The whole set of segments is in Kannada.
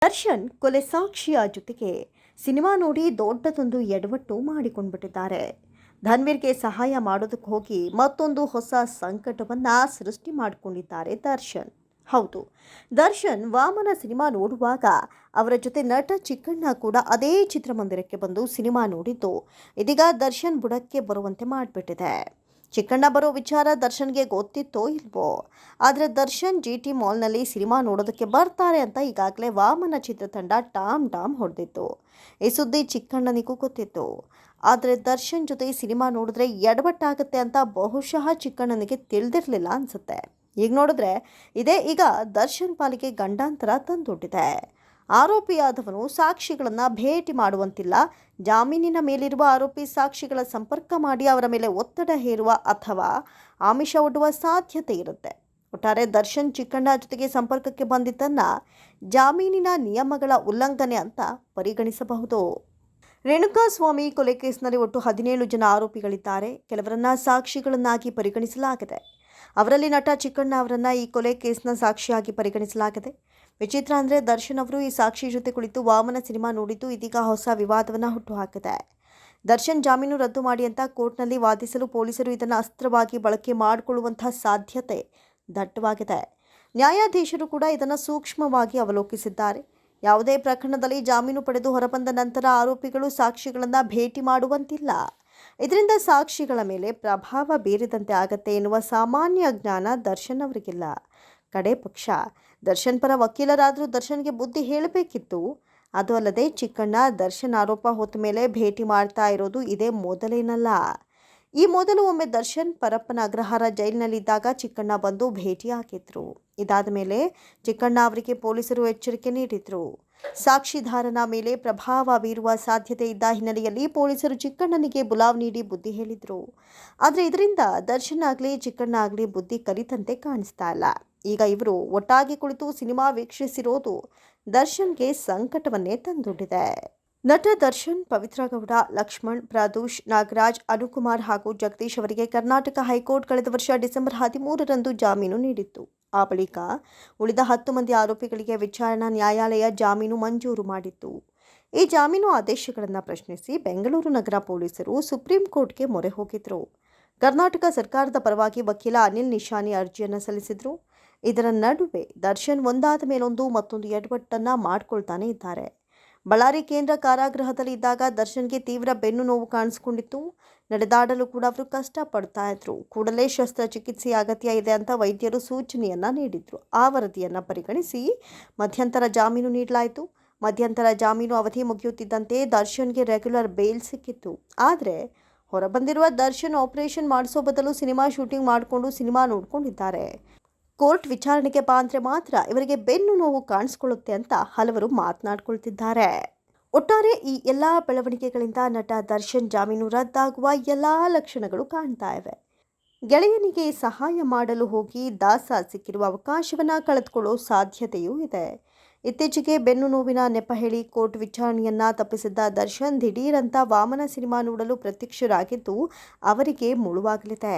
ದರ್ಶನ್ ಕೊಲೆ ಸಾಕ್ಷಿಯ ಜೊತೆಗೆ ಸಿನಿಮಾ ನೋಡಿ ದೊಡ್ಡದೊಂದು ಎಡವಟ್ಟು ಮಾಡಿಕೊಂಡ್ಬಿಟ್ಟಿದ್ದಾರೆ. ಧನ್ವೀರ್ಗೆ ಸಹಾಯ ಮಾಡೋದಕ್ಕೆ ಹೋಗಿ ಮತ್ತೊಂದು ಹೊಸ ಸಂಕಟವನ್ನ ಸೃಷ್ಟಿ ಮಾಡಿಕೊಂಡಿದ್ದಾರೆ ದರ್ಶನ್. ಹೌದು, ದರ್ಶನ್ ವಾಮನ ಸಿನಿಮಾ ನೋಡುವಾಗ ಅವರ ಜೊತೆ ನಟ ಚಿಕ್ಕಣ್ಣ ಕೂಡ ಅದೇ ಚಿತ್ರಮಂದಿರಕ್ಕೆ ಬಂದು ಸಿನಿಮಾ ನೋಡಿದ್ದು ಇದೀಗ ದರ್ಶನ್ ಬುಡಕ್ಕೆ ಬರುವಂತೆ ಮಾಡಿಬಿಟ್ಟಿದೆ. ಚಿಕ್ಕಣ್ಣ ಬರೋ ವಿಚಾರ ದರ್ಶನ್ಗೆ ಗೊತ್ತಿತ್ತೋ ಇಲ್ವೋ, ಆದರೆ ದರ್ಶನ್ GT ಮಾಲ್ನಲ್ಲಿ ಸಿನಿಮಾ ನೋಡೋದಕ್ಕೆ ಬರ್ತಾರೆ ಅಂತ ಈಗಾಗಲೇ ವಾಮನ ಚಿತ್ರತಂಡ ಟಾಮ್ ಹೊಡೆದಿತ್ತು. ಈ ಸುದ್ದಿ ಚಿಕ್ಕಣ್ಣನಿಗೂ ಗೊತ್ತಿತ್ತು. ಆದರೆ ದರ್ಶನ್ ಜೊತೆ ಸಿನಿಮಾ ನೋಡಿದ್ರೆ ಎಡವಟ್ಟಾಗುತ್ತೆ ಅಂತ ಬಹುಶಃ ಚಿಕ್ಕಣ್ಣನಿಗೆ ತಿಳಿದಿರಲಿಲ್ಲ ಅನ್ಸುತ್ತೆ. ಈಗ ನೋಡಿದ್ರೆ ಇದೇ ಈಗ ದರ್ಶನ್ ಪಾಲಿಗೆ ಗಂಡಾಂತರ ತಂದೊಡ್ಡಿದೆ. ಆರೋಪಿಯಾದವನು ಸಾಕ್ಷಿಗಳನ್ನು ಭೇಟಿ ಮಾಡುವಂತಿಲ್ಲ, ಜಾಮೀನಿನ ಮೇಲಿರುವ ಆರೋಪಿ ಸಾಕ್ಷಿಗಳ ಸಂಪರ್ಕ ಮಾಡಿ ಅವರ ಮೇಲೆ ಒತ್ತಡ ಹೇರುವ ಅಥವಾ ಆಮಿಷ ಒಡ್ಡುವ ಸಾಧ್ಯತೆ ಇರುತ್ತೆ. ಒಟ್ಟಾರೆ ದರ್ಶನ್ ಚಿಕ್ಕಣ್ಣ ಜೊತೆಗೆ ಸಂಪರ್ಕಕ್ಕೆ ಬಂದಿದ್ದನ್ನು ಜಾಮೀನಿನ ನಿಯಮಗಳ ಉಲ್ಲಂಘನೆ ಅಂತ ಪರಿಗಣಿಸಬಹುದು. ರೇಣುಕಾಸ್ವಾಮಿ ಕೊಲೆ ಕೇಸ್ನಲ್ಲಿ ಒಟ್ಟು 17 ಜನ ಆರೋಪಿಗಳಿದ್ದಾರೆ. ಕೆಲವರನ್ನ ಸಾಕ್ಷಿಗಳನ್ನಾಗಿ ಪರಿಗಣಿಸಲಾಗಿದೆ. ಅವರಲ್ಲಿ ನಟ ಚಿಕ್ಕಣ್ಣ ಅವರನ್ನ ಈ ಕೊಲೆ ಕೇಸ್ನ ಸಾಕ್ಷಿಯಾಗಿ ಪರಿಗಣಿಸಲಾಗಿದೆ. ವಿಚಿತ್ರ ಅಂದರೆ ದರ್ಶನ್ ಅವರು ಈ ಸಾಕ್ಷಿ ಜೊತೆ ಕುಳಿತು ವಾಮನ ಸಿನಿಮಾ ನೋಡಿದ್ದು ಇದೀಗ ಹೊಸ ವಿವಾದವನ್ನು ಹುಟ್ಟುಹಾಕಿದೆ. ದರ್ಶನ್ ಜಾಮೀನು ರದ್ದು ಮಾಡಿ ಅಂತ ಕೋರ್ಟ್ನಲ್ಲಿ ವಾದಿಸಲು ಪೊಲೀಸರು ಇದನ್ನು ಅಸ್ತ್ರವಾಗಿ ಬಳಕೆ ಮಾಡಿಕೊಳ್ಳುವಂತಹ ಸಾಧ್ಯತೆ ದಟ್ಟವಾಗಿದೆ. ನ್ಯಾಯಾಧೀಶರು ಕೂಡ ಇದನ್ನು ಸೂಕ್ಷ್ಮವಾಗಿ ಅವಲೋಕಿಸಿದ್ದಾರೆ. ಯಾವುದೇ ಪ್ರಕರಣದಲ್ಲಿ ಜಾಮೀನು ಪಡೆದು ಹೊರಬಂದ ನಂತರ ಆರೋಪಿಗಳು ಸಾಕ್ಷಿಗಳನ್ನು ಭೇಟಿ ಮಾಡುವಂತಿಲ್ಲ. ಇದರಿಂದ ಸಾಕ್ಷಿಗಳ ಮೇಲೆ ಪ್ರಭಾವ ಬೀರಿದಂತೆ ಆಗತ್ತೆ ಎನ್ನುವ ಸಾಮಾನ್ಯ ಜ್ಞಾನ ದರ್ಶನ್ ಅವರಿಗಿಲ್ಲ. ಕಡೆ ಪಕ್ಷ ದರ್ಶನ್ ಪರ ವಕೀಲರಾದರೂ ದರ್ಶನ್ಗೆ ಬುದ್ಧಿ ಹೇಳಬೇಕಿತ್ತು. ಅದು ಅಲ್ಲದೆ ಚಿಕ್ಕಣ್ಣ ದರ್ಶನ್ ಆರೋಪ ಹೊತ್ತ ಮೇಲೆ ಭೇಟಿ ಮಾಡ್ತಾ ಇರೋದು ಇದೇ ಮೊದಲೇನಲ್ಲ. ಈ ಮೊದಲು ಒಮ್ಮೆ ದರ್ಶನ್ ಪರಪ್ಪನ ಅಗ್ರಹಾರ ಜೈಲಿನಲ್ಲಿದ್ದಾಗ ಚಿಕ್ಕಣ್ಣ ಬಂದು ಭೇಟಿಯಾಗಿದ್ರು. ಇದಾದ ಮೇಲೆ ಚಿಕ್ಕಣ್ಣ ಅವರಿಗೆ ಪೊಲೀಸರು ಎಚ್ಚರಿಕೆ ನೀಡಿದ್ರು. ಸಾಕ್ಷಿದಾರನ ಮೇಲೆ ಪ್ರಭಾವ ಬೀರುವ ಸಾಧ್ಯತೆ ಇದ್ದ ಹಿನ್ನೆಲೆಯಲ್ಲಿ ಪೊಲೀಸರು ಚಿಕ್ಕಣ್ಣನಿಗೆ ಬುಲಾವ್ ನೀಡಿ ಬುದ್ಧಿ ಹೇಳಿದ್ರು. ಆದರೆ ಇದರಿಂದ ದರ್ಶನ್ ಆಗಲಿ ಚಿಕ್ಕಣ್ಣ ಆಗಲಿ ಬುದ್ಧಿ ಕಲಿತಂತೆ ಕಾಣಿಸ್ತಾ ಇಲ್ಲ. ಈಗ ಇವರು ಒಟ್ಟಾಗಿ ಕುಳಿತು ಸಿನಿಮಾ ವೀಕ್ಷಿಸಿರೋದು ದರ್ಶನ್ಗೆ ಸಂಕಟವನ್ನೇ ತಂದೊಡ್ಡಿದೆ. ನಟ ದರ್ಶನ್, ಪವಿತ್ರ ಗೌಡ, ಲಕ್ಷ್ಮಣ್, ಪ್ರದೂಷ್, ನಾಗರಾಜ್, ಅನುಕುಮಾರ್ ಹಾಗೂ ಜಗದೀಶ್ ಅವರಿಗೆ ಕರ್ನಾಟಕ ಹೈಕೋರ್ಟ್ ಕಳೆದ ವರ್ಷ ಡಿಸೆಂಬರ್ 13ರಂದು ಜಾಮೀನು ನೀಡಿತ್ತು. ಆ ಬಳಿಕ ಉಳಿದ 10 ಮಂದಿ ಆರೋಪಿಗಳಿಗೆ ವಿಚಾರಣಾ ನ್ಯಾಯಾಲಯ ಜಾಮೀನು ಮಂಜೂರು ಮಾಡಿತ್ತು. ಈ ಜಾಮೀನು ಆದೇಶಗಳನ್ನು ಪ್ರಶ್ನಿಸಿ ಬೆಂಗಳೂರು ನಗರ ಪೊಲೀಸರು ಸುಪ್ರೀಂ ಕೋರ್ಟ್ಗೆ ಮೊರೆ ಹೋಗಿದ್ರು. ಕರ್ನಾಟಕ ಸರ್ಕಾರದ ಪರವಾಗಿ ವಕೀಲ ಅನಿಲ್ ನಿಶಾನಿ ಅರ್ಜಿಯನ್ನು ಸಲ್ಲಿಸಿದ್ರು. ಇದರ ನಡುವೆ ದರ್ಶನ್ ಒಂದಾದ ಮೇಲೊಂದು ಮತ್ತೊಂದು ಎಡವಟ್ಟನ್ನು ಮಾಡ್ಕೊಳ್ತಾನೆ ಇದ್ದಾರೆ. ಬಳ್ಳಾರಿ ಕೇಂದ್ರ ಕಾರಾಗೃಹದಲ್ಲಿ ಇದ್ದಾಗ ದರ್ಶನ್ಗೆ ತೀವ್ರ ಬೆನ್ನು ನೋವು ಕಾಣಿಸಿಕೊಂಡಿತ್ತು. ನಡೆದಾಡಲು ಕೂಡ ಅವರು ಕಷ್ಟಪಡ್ತಾ ಇದ್ರು. ಕೂಡಲೇ ಶಸ್ತ್ರಚಿಕಿತ್ಸೆ ಅಗತ್ಯ ಇದೆ ಅಂತ ವೈದ್ಯರು ಸೂಚನೆಯನ್ನ ನೀಡಿದ್ರು. ಆ ವರದಿಯನ್ನು ಪರಿಗಣಿಸಿ ಮಧ್ಯಂತರ ಜಾಮೀನು ನೀಡಲಾಯಿತು. ಮಧ್ಯಂತರ ಜಾಮೀನು ಅವಧಿ ಮುಗಿಯುತ್ತಿದ್ದಂತೆ ದರ್ಶನ್ಗೆ ರೆಗ್ಯುಲರ್ ಬೇಲ್ ಸಿಕ್ಕಿತ್ತು. ಆದರೆ ಹೊರಬಂದಿರುವ ದರ್ಶನ್ ಆಪರೇಷನ್ ಮಾಡಿಸೋ ಬದಲು ಸಿನಿಮಾ ಶೂಟಿಂಗ್ ಮಾಡಿಕೊಂಡು ಸಿನಿಮಾ ನೋಡ್ಕೊಂಡಿದ್ದಾರೆ. ಕೋರ್ಟ್ ವಿಚಾರಣೆಗೆ ಬಂದರೆ ಮಾತ್ರ ಇವರಿಗೆ ಬೆನ್ನು ನೋವು ಕಾಣಿಸ್ಕೊಳ್ಳುತ್ತೆ ಅಂತ ಹಲವರು ಮಾತನಾಡ್ಕೊಳ್ತಿದ್ದಾರೆ. ಒಟ್ಟಾರೆ ಈ ಎಲ್ಲ ಬೆಳವಣಿಗೆಗಳಿಂದ ನಟ ದರ್ಶನ್ ಜಾಮೀನು ರದ್ದಾಗುವ ಎಲ್ಲ ಲಕ್ಷಣಗಳು ಕಾಣ್ತಾ ಇವೆ. ಗೆಳೆಯನಿಗೆ ಸಹಾಯ ಮಾಡಲು ಹೋಗಿ ದಾಸ ಸಿಕ್ಕಿರುವ ಅವಕಾಶವನ್ನು ಕಳೆದುಕೊಳ್ಳೋ ಸಾಧ್ಯತೆಯೂ ಇದೆ. ಇತ್ತೀಚೆಗೆ ಬೆನ್ನು ನೋವಿನ ನೆಪ ಹೇಳಿ ಕೋರ್ಟ್ ವಿಚಾರಣೆಯನ್ನ ತಪ್ಪಿಸಿದ್ದ ದರ್ಶನ್ ದಿಢೀರಂತ ವಾಮನ ಸಿನಿಮಾ ನೋಡಲು ಪ್ರತ್ಯಕ್ಷರಾಗಿದ್ದು ಅವರಿಗೆ ಮುಳುವಾಗಲಿದೆ.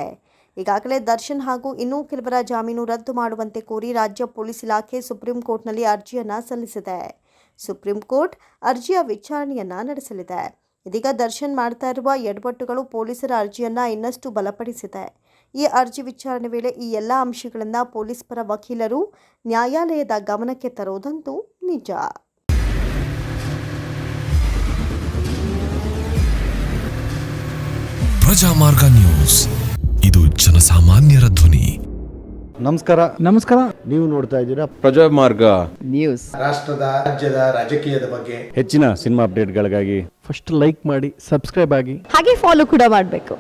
ಈಗಾಗಲೇ ದರ್ಶನ್ ಹಾಗೂ ಇನ್ನೂ ಕೆಲವರ ಜಾಮೀನು ರದ್ದು ಮಾಡುವಂತೆ ಕೋರಿ ರಾಜ್ಯ ಪೊಲೀಸ್ ಇಲಾಖೆ ಸುಪ್ರೀಂ ಕೋರ್ಟ್ನಲ್ಲಿ ಅರ್ಜಿಯನ್ನು ಸಲ್ಲಿಸಿದೆ. ಸುಪ್ರೀಂ ಕೋರ್ಟ್ ಅರ್ಜಿಯ ವಿಚಾರಣೆಯನ್ನ ನಡೆಸಲಿದೆ. ಇದೀಗ ದರ್ಶನ್ ಮಾಡ್ತಾ ಇರುವ ಎಡವಟ್ಟುಗಳು ಪೊಲೀಸರ ಅರ್ಜಿಯನ್ನು ಇನ್ನಷ್ಟು ಬಲಪಡಿಸಿದೆ. ಈ ಅರ್ಜಿ ವಿಚಾರಣೆ ವೇಳೆ ಈ ಎಲ್ಲ ಅಂಶಗಳನ್ನು ಪೊಲೀಸ್ ಪರ ವಕೀಲರು ನ್ಯಾಯಾಲಯದ ಗಮನಕ್ಕೆ ತರೋದಂತೂ ನಿಜ. ಪ್ರಜಾಮಾರ್ಗ ನ್ಯೂಸ್, ಇದು ಜನಸಾಮಾನ್ಯರ ಧ್ವನಿ. ನಮಸ್ಕಾರ. ನೀವು ನೋಡ್ತಾ ಇದ್ದೀರಾ ಪ್ರಜಾಮಾರ್ಗ ನ್ಯೂಸ್. ರಾಷ್ಟ್ರದ ರಾಜ್ಯದ ರಾಜಕೀಯದ ಬಗ್ಗೆ ಹೆಚ್ಚಿನ ಸಿನಿಮಾ ಅಪ್ಡೇಟ್ಗಳಿಗಾಗಿ ಫಸ್ಟ್ ಲೈಕ್ ಮಾಡಿ, ಸಬ್ಸ್ಕ್ರೈಬ್ ಆಗಿ, ಹಾಗೆ ಫಾಲೋ ಕೂಡ ಮಾಡಬೇಕು.